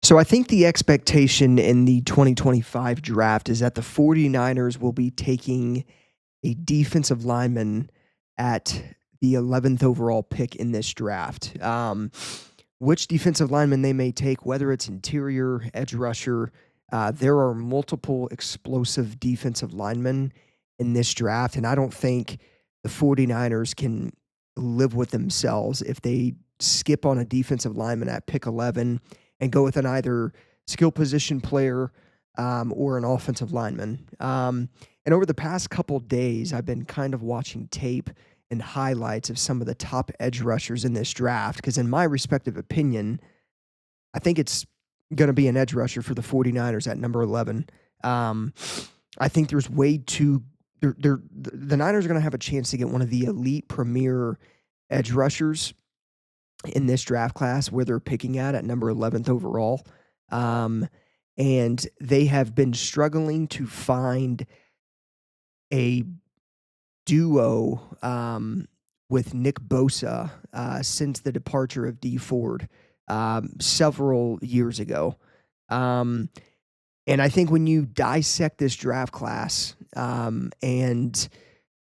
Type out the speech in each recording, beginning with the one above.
So I think the expectation in the 2025 draft is that the 49ers will be taking a defensive lineman at the 11th overall pick in this draft. Which defensive lineman they may take, whether it's interior, edge rusher, there are multiple explosive defensive linemen in this draft, and I don't think the 49ers can live with themselves if they skip on a defensive lineman at pick 11 and go with an either skill position player or an offensive lineman. And over the past couple days, I've been kind of watching tape and highlights of some of the top edge rushers in this draft because, in my respective opinion, I think it's going to be an edge rusher for the 49ers at number 11. I think there's way too. The Niners are going to have a chance to get one of the elite premier edge rushers in this draft class where they're picking at number 11th overall. And they have been struggling to find a duo with Nick Bosa since the departure of Dee Ford several years ago. And I think when you dissect this draft class and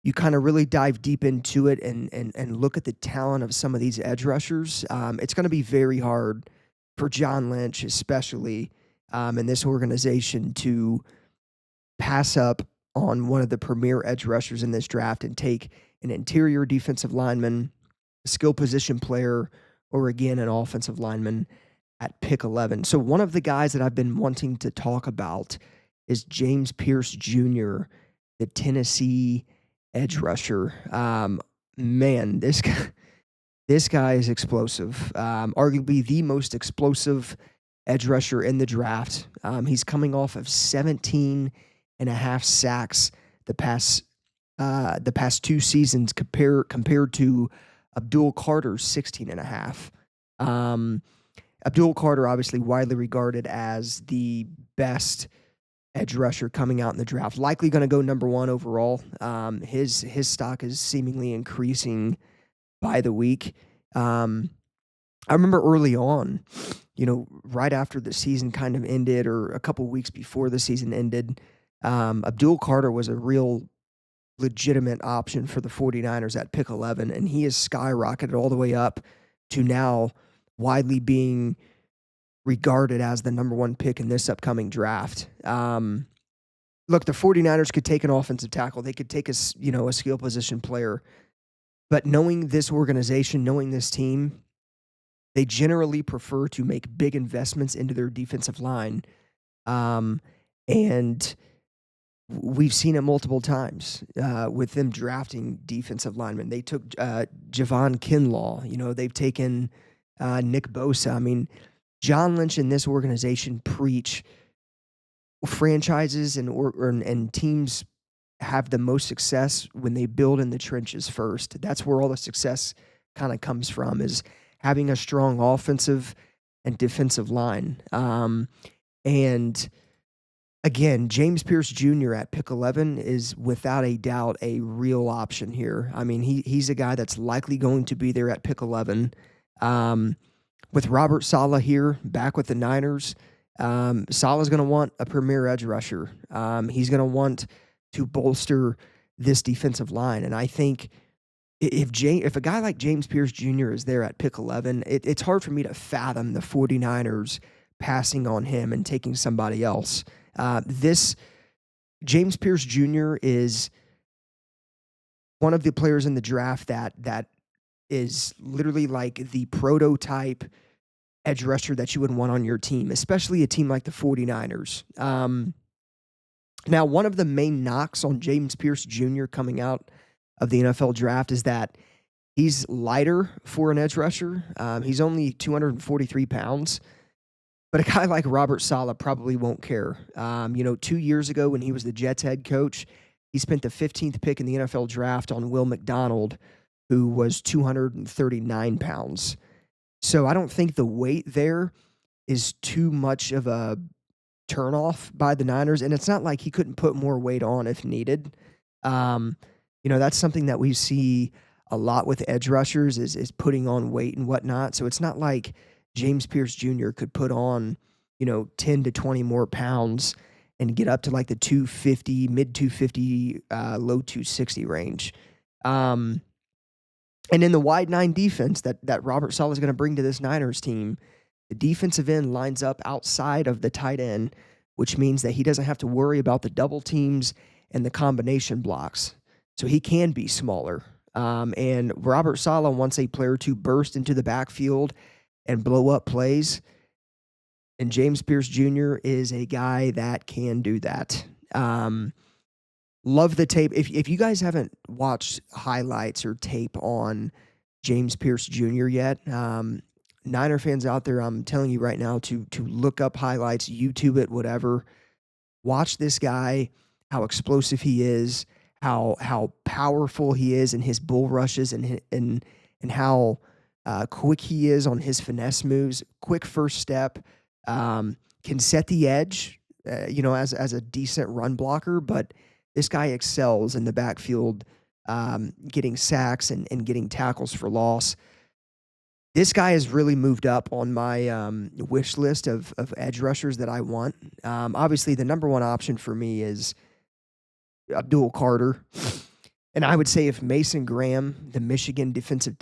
you kind of really dive deep into it and look at the talent of some of these edge rushers, it's going to be very hard for John Lynch, especially in this organization, to pass up on one of the premier edge rushers in this draft and take an interior defensive lineman, a skill position player, or again, an offensive lineman at pick 11. So one of the guys that I've been wanting to talk about is James Pearce Jr., the Tennessee edge rusher. Man, this guy is explosive. Arguably the most explosive edge rusher in the draft. He's coming off of 17 and a half sacks the past 2 seasons compared to Abdul Carter's 16 and a half. Abdul Carter, obviously widely regarded as the best edge rusher coming out in the draft, likely going to go number 1 overall. His stock is seemingly increasing by the week. I remember early on, right after the season kind of ended or a couple weeks before the season ended, Abdul Carter was a real legitimate option for the 49ers at pick 11, and he has skyrocketed all the way up to now widely being regarded as the number 1 pick in this upcoming draft. Look, the 49ers could take an offensive tackle. They could take a skill position player. But knowing this organization, knowing this team, they generally prefer to make big investments into their defensive line. And we've seen it multiple times with them drafting defensive linemen. They took Javon Kinlaw. They've taken Nick Bosa. I mean, John Lynch and this organization preach franchises and teams have the most success when they build in the trenches first. That's where all the success kind of comes from, is having a strong offensive and defensive line. And again, James Pearce Jr. at pick 11 is without a doubt a real option here. I mean, he's a guy that's likely going to be there at pick 11. With Robert Saleh here, back with the Niners, Saleh's going to want a premier edge rusher. He's going to want to bolster this defensive line. And I think if a guy like James Pearce Jr. is there at pick 11, it's hard for me to fathom the 49ers passing on him and taking somebody else. This James Pearce Jr. is one of the players in the draft that is literally like the prototype edge rusher that you would want on your team, especially a team like the 49ers. Now, one of the main knocks on James Pearce Jr. coming out of the NFL draft is that he's lighter for an edge rusher. He's only 243 pounds. But a guy like Robert Saleh probably won't care. 2 years ago when he was the Jets head coach, he spent the 15th pick in the NFL draft on Will McDonald, who was 239 pounds. So I don't think the weight there is too much of a turnoff by the Niners. And it's not like he couldn't put more weight on if needed. That's something that we see a lot with edge rushers is putting on weight and whatnot. So it's not like James Pearce Jr. could put on, 10 to 20 more pounds and get up to like the 250, mid 250, low 260 range. Um, and in the wide nine defense that Robert Saleh is going to bring to this Niners team, the defensive end lines up outside of the tight end, which means that he doesn't have to worry about the double teams and the combination blocks. So he can be smaller. And Robert Saleh wants a player to burst into the backfield and blow up plays. And James Pearce Jr. is a guy that can do that. Love the tape. If you guys haven't watched highlights or tape on James Pearce Jr. yet, Niner fans out there, I'm telling you right now to look up highlights, YouTube it, whatever. Watch this guy, how explosive he is, how powerful he is in his bull rushes, and how quick he is on his finesse moves. Quick first step, can set the edge, as a decent run blocker, but this guy excels in the backfield, getting sacks and getting tackles for loss. This guy has really moved up on my wish list of edge rushers that I want. Obviously, the number one option for me is Abdul Carter. And I would say if Mason Graham, the Michigan defensive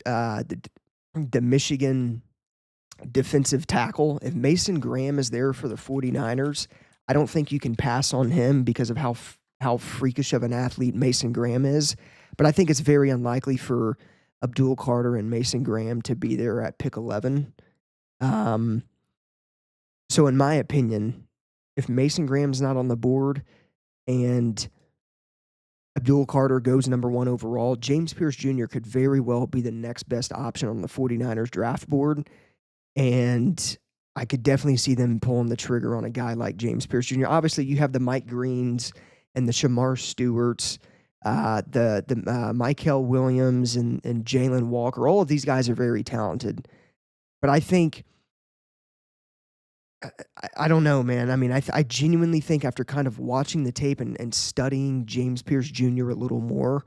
tackle, if Mason Graham is there for the 49ers, I don't think you can pass on him because of how freakish of an athlete Mason Graham is. But I think it's very unlikely for Abdul Carter and Mason Graham to be there at pick 11. So in my opinion, if Mason Graham's not on the board and Abdul Carter goes number 1 overall, James Pearce Jr. could very well be the next best option on the 49ers draft board. And I could definitely see them pulling the trigger on a guy like James Pearce Jr. Obviously, you have the Mike Greens and the Shamar Stewarts, the Michael Williams and Jalen Walker. All of these guys are very talented. But I think, I don't know, man. I mean, I genuinely think after kind of watching the tape and studying James Pearce Jr. a little more,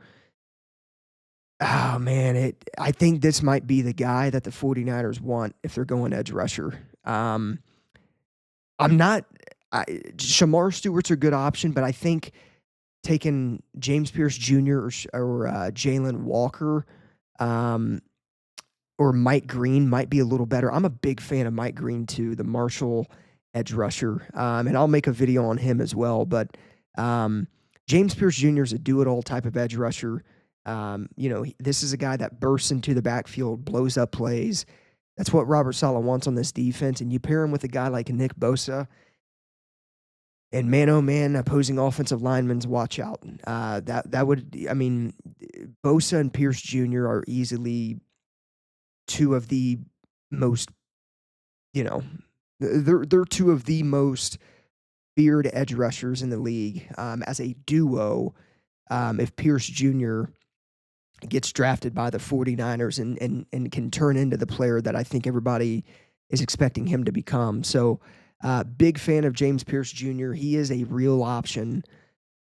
oh, man, I think this might be the guy that the 49ers want if they're going edge rusher. Shamar Stewart's a good option, but I think taking James Pearce Jr. or Jalen Walker or Mike Green might be a little better. I'm a big fan of Mike Green too, the Marshall edge rusher, and I'll make a video on him as well. But James Pearce Jr. is a do-it-all type of edge rusher. This is a guy that bursts into the backfield, blows up plays. That's what Robert Saleh wants on this defense. And you pair him with a guy like Nick Bosa, and man, oh man, opposing offensive linemen, watch out. Bosa and Pearce Jr. are easily two of the most, they're two of the most feared edge rushers in the league. As a duo, if Pearce Jr. gets drafted by the 49ers and can turn into the player that I think everybody is expecting him to become. So, big fan of James Pearce Jr. He is a real option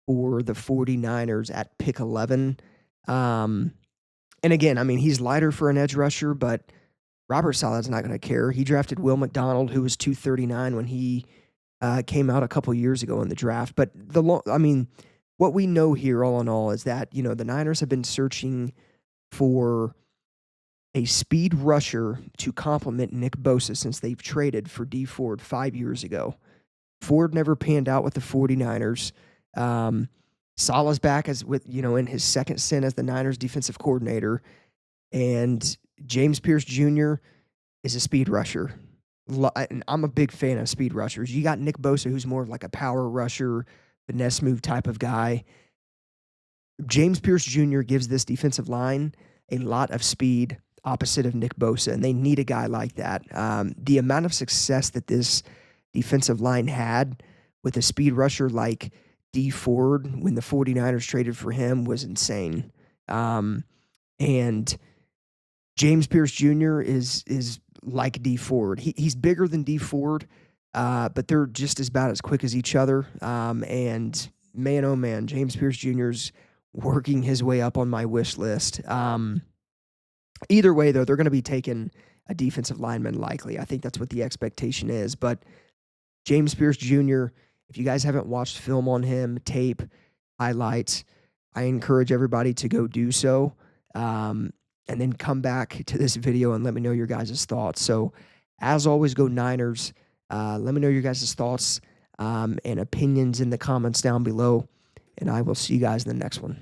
for the 49ers at pick 11. And again, I mean, he's lighter for an edge rusher, but Robert Saleh's not going to care. He drafted Will McDonald, who was 239 when he came out a couple years ago in the draft. But what we know here, all in all, is that, the Niners have been searching for a speed rusher to complement Nick Bosa since they've traded for Dee Ford 5 years ago. Ford never panned out with the 49ers. Saleh's back in his second stint as the Niners defensive coordinator. And James Pearce Jr. is a speed rusher. And I'm a big fan of speed rushers. You got Nick Bosa, who's more of like a power rusher, finesse move type of guy. James Pearce Jr. gives this defensive line a lot of speed opposite of Nick Bosa, and they need a guy like that. The amount of success that this defensive line had with a speed rusher like Dee Ford when the 49ers traded for him was insane. And James Pearce Jr. is like Dee Ford. He's bigger than Dee Ford, but they're just about as quick as each other. And man, oh man, James Pearce Jr. is working his way up on my wish list. Either way, though, they're going to be taking a defensive lineman likely. I think that's what the expectation is. But James Pearce Jr., if you guys haven't watched film on him, tape, highlights, I encourage everybody to go do so. And then come back to this video and let me know your guys' thoughts. So, as always, go Niners. Let me know your guys' thoughts and opinions in the comments down below. And I will see you guys in the next one.